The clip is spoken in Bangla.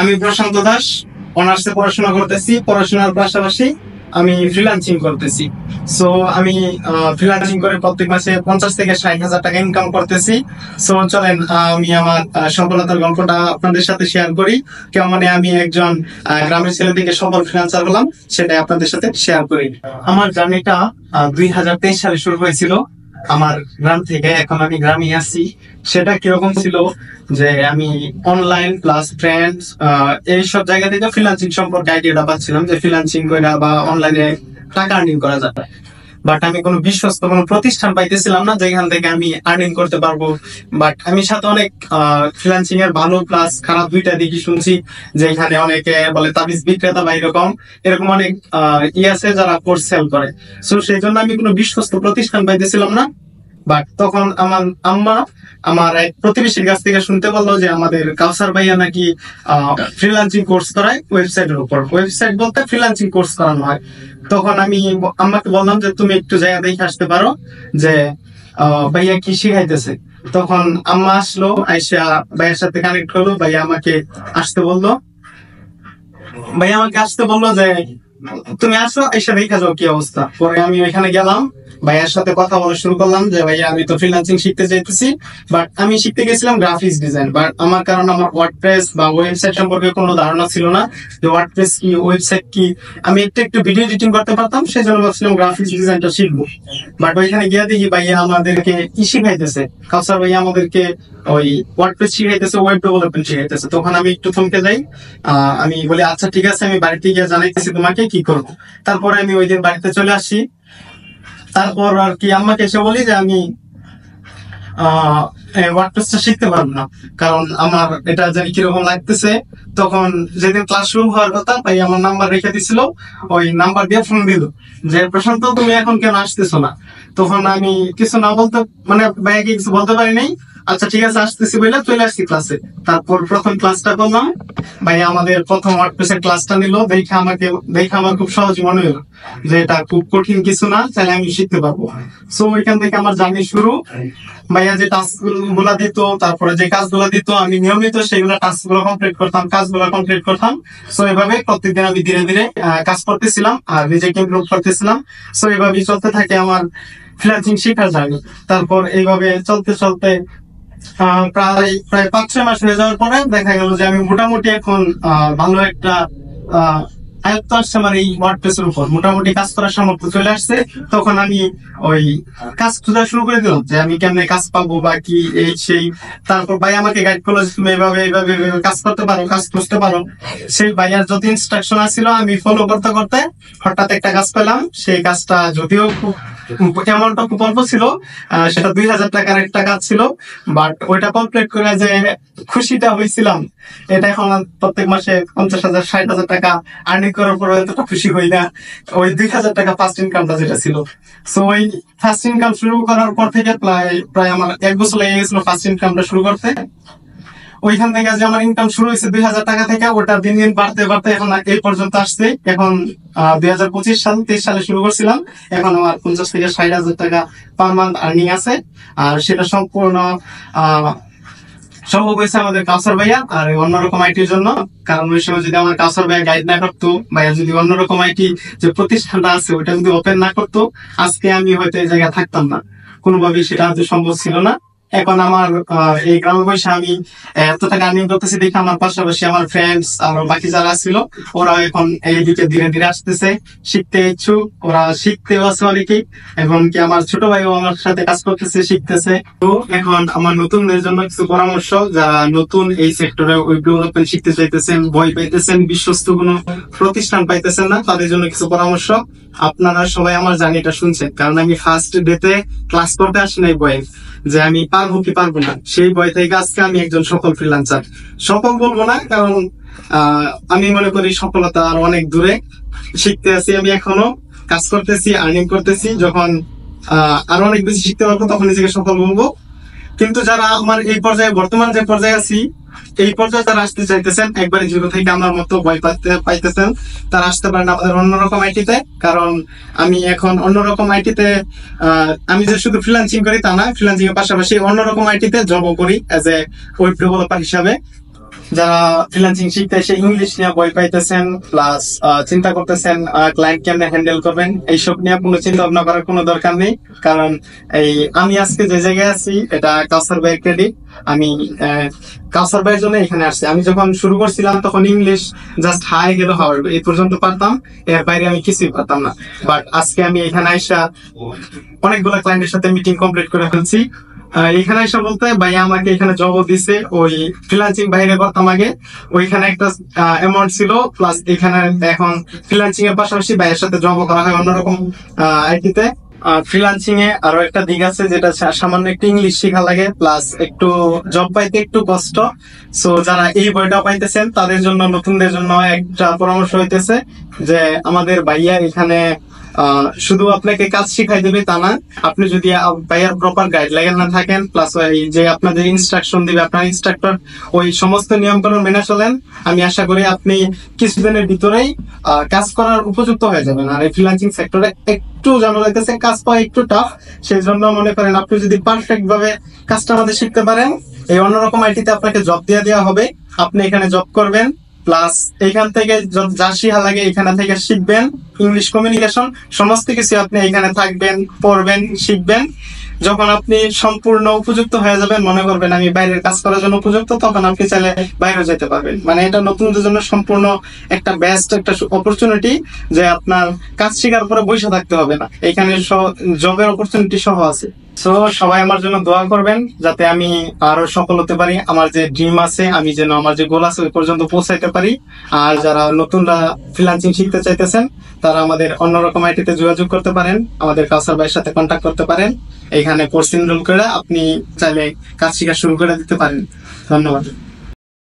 আমি প্রশান্ত দাস অনার্সে পড়াশোনা করতেছি। পড়াশোনার পাশাপাশি আমি ফ্রিল্যান্সিং করতেছি। সো আমি ফ্রিল্যান্সিং করে প্রত্যেক মাসে 50 থেকে 60 হাজার টাকা ইনকাম করতেছি। সো চলেন আমি আমার সফলতার গল্পটা আপনাদের সাথে শেয়ার করি। কেমন আমি একজন গ্রামের ছেলে থেকে সফল ফ্রিল্যান্সার হলাম সেটাই আপনাদের সাথে শেয়ার করি। আমার জার্নিটা 2023 সালে শুরু হয়েছিল আমার গ্রাম থেকে। এখন আমি গ্রামে আছি। সেটা কিরকম ছিল যে আমি অনলাইন প্লাস ফ্রেন্ডস এইসব জায়গা থেকে ফ্রিল্যান্সিং সম্পর্কে আইডিয়াটা পাচ্ছিলাম যে ফ্রিল্যান্সিং করে বা অনলাইনে টাকা আর্নিং করা যায়। বাট আমি কোনো বিশ্বস্ত কোনো প্রতিষ্ঠান পাইতেছিলাম না যেখান থেকে আমি আর্নিং করতে পারবো। বাট আমি সাথে অনেক ফ্রিল্যান্সিং এর ভালো প্লাস খারাপ দুইটা দিকই শুনছি, যে এখানে অনেকে বলে তাবিজ বিক্রেতা বা এরকম অনেক আছে যারা কোর্স সেল করে। সো সেই জন্য আমি কোনো বিশ্বস্ত প্রতিষ্ঠান পাইতেছিলাম না। বাট তখন আমার আম্মা আমার এক প্রতিবেশীর কাছ থেকে শুনতে পারলো যে আমাদের কাউসার ভাইয়া নাকি ফ্রিল্যান্সিং কোর্স করায় ওয়েবসাইটের উপর। ওয়েবসাইট বলতে ফ্রিল্যান্সিং কোর্স করানো হয়। তখন আমি আম্মাকে বললাম যে তুমি একটু জায়গা দেখে আসতে পারো যে ভাইয়া কি শিখাইতেছে। তখন আম্মা আসলো, আইসা ভাইয়ার সাথে কানেক্ট হলো। ভাইয়া আমাকে আসতে বললো যে তুমি আসো, এসে দেখা যাও কি অবস্থা। পরে আমি ওইখানে গেলাম, ভাইয়ার সাথে কথা বলা শুরু করলাম যে ভাইয়া আমি তো ফ্রিল্যান্সিং শিখতে চাইতেছি। বাট আমি শিখতে গেছিলাম গ্রাফিক্স ডিজাইন। বাট আমার কারণ আমার ওয়ার্ডপ্রেস বা ওয়েবসাইট সম্পর্কে কোনো ধারণা ছিল না যে ওয়ার্ডপ্রেস কি, ওয়েবসাইট কি। আমি একটু ভিডিও এডিটিং করতে পারতাম, সেই জন্য ভাবছিলাম গ্রাফিক্স ডিজাইনটা শিখবো। বাট ওইখানে গিয়ে দেখি ভাইয়া আমাদেরকে কি শিখাইতেছে, কাউসার ভাইয়া আমাদেরকে ওই ওয়ার্ডপ্রেস শিখাইতেছে, ওয়েব ডেভেলপমেন্ট শিখাইতেছে। তখন আমি একটু থমকে যাই। আমি বলি আচ্ছা ঠিক আছে, আমি বাড়িতে গিয়ে জানাইতেছি তোমাকে কি করবো। তারপরে আমি ওই দিন বাড়িতে চলে আসি। তারপর আর কি আম্মাকে এসে বলি যে আমি ওয়ার্ডপ্রেসটা শিখতে পারবো না, কারণ আমার এটা জানি কিরকম লাগতেছে। তখন যেদিন ক্লাস শুরু হওয়ার কথা, ভাই আমার নাম্বার রেখে দিছিল, ওই নাম্বার দিয়ে ফোন দিল যে প্রশান্ত তুমি এখন কেন আসতেছো না। তখন আমি কিছু না বলতে মানে ভাইয়াকে কিছু বলতে পারি নাই। আচ্ছা ঠিক আছে আসতেছি বলে চলে আসছি ক্লাসে। তারপর প্রথম ক্লাসটা করলাম, ভাই আমাদের প্রথম ওয়ার্ডপ্রেসের ক্লাসটা নিল। দেখে আমার খুব সহজ মনে হলো যে এটা খুব কঠিন কিছু না, তাহলে আমি শিখতে পারবো। সো ওইখান থেকে আমার জার্নি শুরু। ভাইয়া যে টাস্ক গুলা দিত, তারপরে যে কাজগুলো দিত, আমি নিয়মিত সেগুলো টাস্ক গুলো কমপ্লিট করতাম, কাজগুলো কমপ্লিট করতাম। সো এভাবে প্রত্যেকদিন আমি ধীরে ধীরে কাজ করতেছিলাম আর নিজেকে ইমপ্রুভ করতেছিলাম। সো এইভাবেই চলতে থাকে আমার ফ্রিল্যান্সিং শেখার জার্নি। তারপর এইভাবে চলতে চলতে প্রায় 5-6 মাস হয়ে যাওয়ার পরে দেখা গেল যে আমি মোটামুটি এখন ভালো একটা আয়ত্ত আসছে আমার এই ওয়ার্ডপ্রেসের উপর, মোটামুটি কাজ করার সামর্থ্য চলে আসছে। তখন আমি ওই কাজ খোঁজা শুরু করে দিলাম যে আমি কেমনে কাজ পাবো বা কি এই সেই। তারপর ভাই আমাকে গাইড করলো যে তুমি এভাবে কাজ করতে পারো, কাজ খুঁজতে পারো। সেই ভাইয়ার যত ইনস্ট্রাকশন আছিল আমি ফলো করতে করতে হঠাৎ একটা কাজ পেলাম। সেই কাজটা যদিও অ্যামাউন্টটা খুব অল্প ছিল, সেটা 2000 টাকার একটা কাজ ছিল। বাট ওইটা কমপ্লিট করে যে খুশিটা হয়েছিলাম, এটা এখন প্রত্যেক মাসে 50,000 60,000 টাকা আর্নিং করার পর এতটা খুশি হই না। ওই 2000 টাকা ফার্স্ট ইনকামটা যেটা ছিল। সো ওই ফার্স্ট ইনকাম শুরু করার পর থেকে প্রায় আমার 1 বছর লেগে গেছিল ফার্স্ট ইনকামটা শুরু করতে। ওইখান থেকে যে আমার ইনকাম শুরু হয়েছে 2000 টাকা থেকে, ওটা দিন দিন বাড়তে বাড়তে এখন এই পর্যন্ত আসছে। এখন 2023 সালে শুরু করছিলাম, এখন আমার 50 থেকে 60,000 টাকা পার মান্থ আর্নিং আছে। আর সেটা সম্পূর্ণ সম্ভব হয়েছে আমাদের কাউসার ভাইয়া আর অন্যরকম আইটির জন্য। কারণ ওই সময় যদি আমার কাউসার ভাইয়া গাইড না করতো, ভাইয়া যদি অন্যরকম আইটি যে প্রতিষ্ঠানটা আছে ওইটা যদি ওপেন না করতো, আজকে আমি হয়তো এই জায়গায় থাকতাম না, কোনোভাবেই সেটা হয়তো সম্ভব ছিল না। এখন আমার এই গ্রামে বসে আমি এত টাকা আর্নিং করতেছি দেখে আমার পাশাপাশি আমার ফ্রেন্ডস আর বাকি যারা ছিল ওরা এখন এই দিকে ধীরে ধীরে আসতেছে, শিখতে ইচ্ছুক, ওরা শিখতেও আছে অনেকেই। এবং কি আমার ছোট ভাইও আমার সাথে কাজ করতেছে, শিখতেছে। তো এখন আমার নতুনদের জন্য কিছু পরামর্শ, যারা নতুন এই সেক্টরে ওয়েব ডেভেলপমেন্ট শিখতে চাইতেছেন, বই পাইতেছেন, বিশ্বস্ত কোনো প্রতিষ্ঠান পাইতেছেন না, তাদের জন্য কিছু পরামর্শ। আপনারা সবাই আমার জার্নিটা শুনছেন, কারণ আমি ফার্স্ট ডেতে ক্লাস করতে আসি নাই বই যে আমি পারবো কি পারবো না। সেই বই থেকে আজকে আমি একজন সফল ফ্রিল্যান্সার। সফল বলবো না, কারণ আমি মনে করি সফলতা আর অনেক দূরে। শিখতে আছি, আমি এখনো কাজ করতেছি, আর্নিং করতেছি। যখন আরো অনেক বেশি শিখতে পারবো তখন নিজেকে সফল বলবো। কিন্তু যারা আমার এই পর্যায়ে বর্তমান যে পর্যায়ে আছি, এই পর্যায়ে যারা আসতে চাইতেছেন, একবারে জিরো থেকে আমার মতো বই পাইতেছেন, তারা আসতে পারেন আমাদের অন্যরকম আইটিতে। কারণ আমি এখন অন্যরকম আইটিতে আমি যে শুধু ফ্রিল্যান্সিং করি তা না, ফ্রিল্যান্সিং এর পাশাপাশি অন্যরকম আইটিতে জবও করি এজ এ ওয়েব ডেভেলপার হিসাবে। যারা ফ্রিল্যান্সিং শিখতে এসে ইংলিশ নিয়ে বই পাইতেছেন, প্লাস চিন্তা করতেছেন ক্লায়েন্ট কেমনে হ্যান্ডেল করবেন, এইসব নিয়ে কোনো চিন্তা ভাবনা করার কোনো দরকার নেই। কারণ আমি আজকে যে জায়গায় আছি এটা কাউসার ভাইয়ের ক্রেডিট। আমি কাউসার ভাইয়ের জন্য এখানে আসছি। আমি যখন শুরু করছিলাম তখন English just hi hello how are you এই পর্যন্ত পারতাম, এর বাইরে আমি কিছুই পারতাম না। বাট আজকে আমি এখানে আইসা অনেকগুলো ক্লায়েন্টের সাথে মিটিং কমপ্লিট করে ফেলছি। এখানে এসে বলতে ভাইয়া আমাকে এখানে জবও দিছে, ওই ফ্রিল্যান্সিং বাইরে করতাম আগে, ওইখানে একটা অ্যামাউন্ট ছিল, প্লাস এখানে এখন ফ্রিল্যান্সিং এর পাশাপাশি ভাইয়ের সাথে জবও করা হয় অন্যরকম আইটিতে। ফ্রিল্যান্সিং এ আরো একটা দিক আছে যেটা সামান্য একটু ইংলিশ শেখা লাগে, প্লাস একটু জব পাইতে একটু কষ্ট। সো যারা এই বইটা পাইতেছেন তাদের জন্য, নতুনদের জন্য একটা পরামর্শ হইতেছে যে আমাদের ভাইয়া এখানে শুধু আপনাকে কাজ শিখাই দেবে তা না, আপনি যদি ভাইয়ার প্রপার গাইডলাইন না থাকেন, প্লাস ওই যে আপনাদের ইনস্ট্রাকশন দিবে আপনার ইনস্ট্রাক্টর, ওই সমস্ত নিয়ম কানুন মেনে চলেন, আমি আশা করি আপনি কিছুদিনের ভিতরেই কাজ করার উপযুক্ত হয়ে যাবেন। আর এই ফ্রিল্যান্সিং সেক্টরে একটু জানা লাগতেছে, কাজ পাওয়া একটু টাফ। সেই জন্য মনে করেন আপনি যদি পারফেক্ট ভাবে কাজটা আমাদের শিখতে পারেন, এই অন্যরকম আইটিতে আপনাকে জব দিয়ে দেওয়া হবে, আপনি এখানে জব করবেন, প্লাস এখান থেকে যা শিখা লাগে এখানে থেকে শিখবেন। ইংলিশ কমিউনিকেশন সমস্ত কিছু আপনি এখানে থাকবেন, পড়বেন, শিখবেন। যখন আপনি সম্পূর্ণ উপযুক্ত হয়ে যাবেন, মনে করবেন আমি বাইরের কাজ করার জন্য উপযুক্ত, তখন আপনি চাইলে বাইরে যেতে পারবেন। মানে এটা নতুনদের জন্য সম্পূর্ণ একটা বেস্ট একটা অপরচুনিটি, যে আপনার কাজ শেখার পরে বসে থাকতে হবে না, এখানে জবের অপরচুনিটি সহ আছে। সো সবাই আমার জন্য দোয়া করবেন যাতে আমি আরো সফল হতে পারি, আমার যে ড্রিম আছে, আমি যেন আমার যে গোল আছে ওই পর্যন্ত পৌঁছাইতে পারি। আর যারা নতুনরা ফ্রিল্যান্সিং শিখতে চাইতেছেন তারা আমাদের অন্যরকম আইটিতে যোগাযোগ করতে পারেন, আমাদের কাউসার ভাইয়ের সাথে কন্ট্যাক্ট করতে পারেন। এখানে কোর্স এনরোল করে আপনি চাইলে কাজ শেখা শুরু করে দিতে পারেন। ধন্যবাদ।